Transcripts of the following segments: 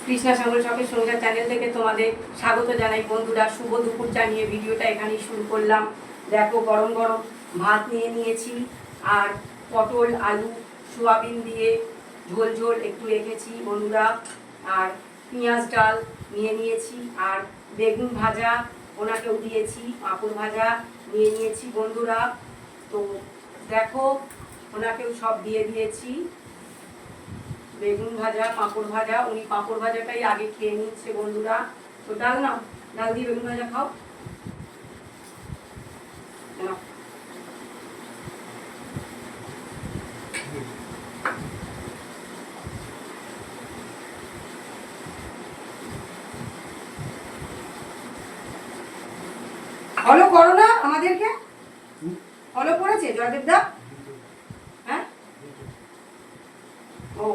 কৃষ্ণা সাঙ্গল শখের সংসার চ্যানেল থেকে তোমাদের স্বাগত জানাই বন্ধুরা। শুভ দুপুর জানিয়ে ভিডিওটা এখানেই শুরু করলাম। দেখো গরম গরম ভাত নিয়ে নিয়েছি, আর পটল আলু সোয়াবিন দিয়ে ঝোল ঝোল একটু রেখেছি বন্ধুরা, আর পেঁয়াজ ডাল নিয়ে নিয়েছি, আর বেগুন ভাজা ওনাকেও দিয়েছি, পাঁপড় ভাজা নিয়ে নিয়েছি বন্ধুরা। তো দেখো ওনাকেও সব দিয়ে দিয়েছি, বেগুন ভাজা পাঁপড় ভাজা। উনি পাঁপড় ভাজাটাই আগে খেয়ে নিচ্ছে বন্ধুরা। তো ডাল নাও, ডাল দিয়ে বেগুন ভাজা খাও। ফলো করো না আমাদেরকে, ফলো করেছে জয়দেব দা? হ্যাঁ, ও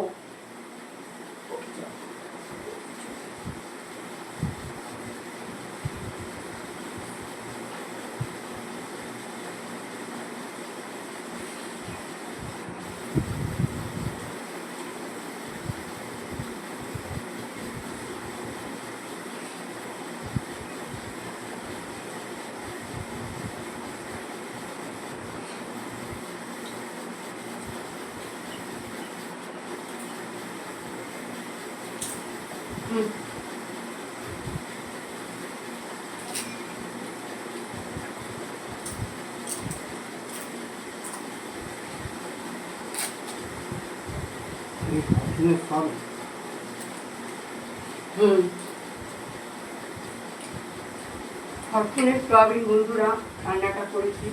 ফরচুনের সোয়াবিন বন্ধুরা রান্নাটা করেছি।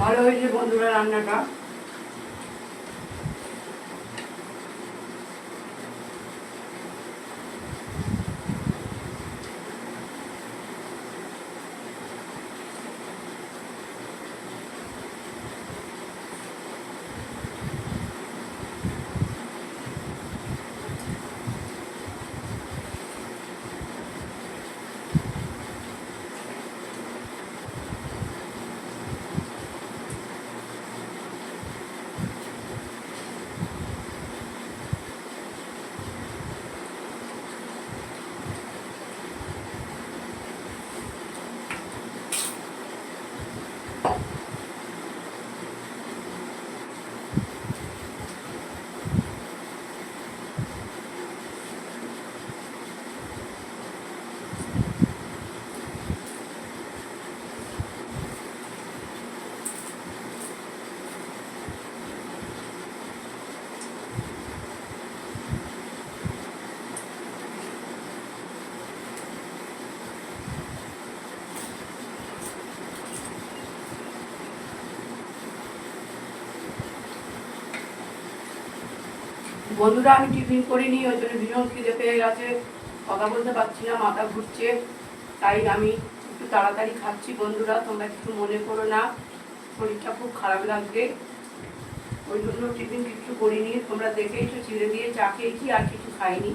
ভালো হয়েছে বন্ধুরা রান্নাটা। বন্ধুরা আমি টিফিন করিনি, ওই জন্য ভীষণ খিদে পেয়ে গেছে, কথা বলতে পারছি না, মাথা ঘুরছে, তাই আমি একটু তাড়াতাড়ি খাচ্ছি বন্ধুরা। তোমরা কিছু মনে করো না, শরীরটা খুব খারাপ লাগবে, ওই জন্য টিফিন কিছু করিনি। তোমরা দেখেইছো চিড়ে দিয়ে চা খেয়েছি, আর কিছু খাইনি।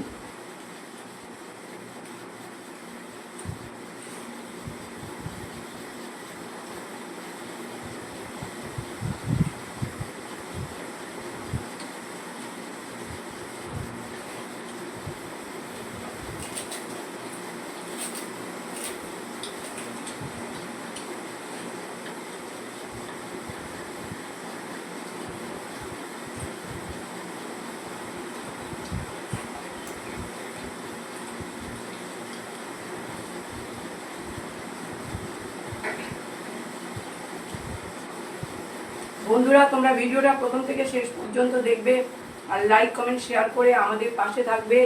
বন্ধুরা তোমরা ভিডিওটা প্রথম থেকে শেষ পর্যন্ত দেখবে, আর লাইক কমেন্ট শেয়ার করে আমাদের পাশে থাকবে।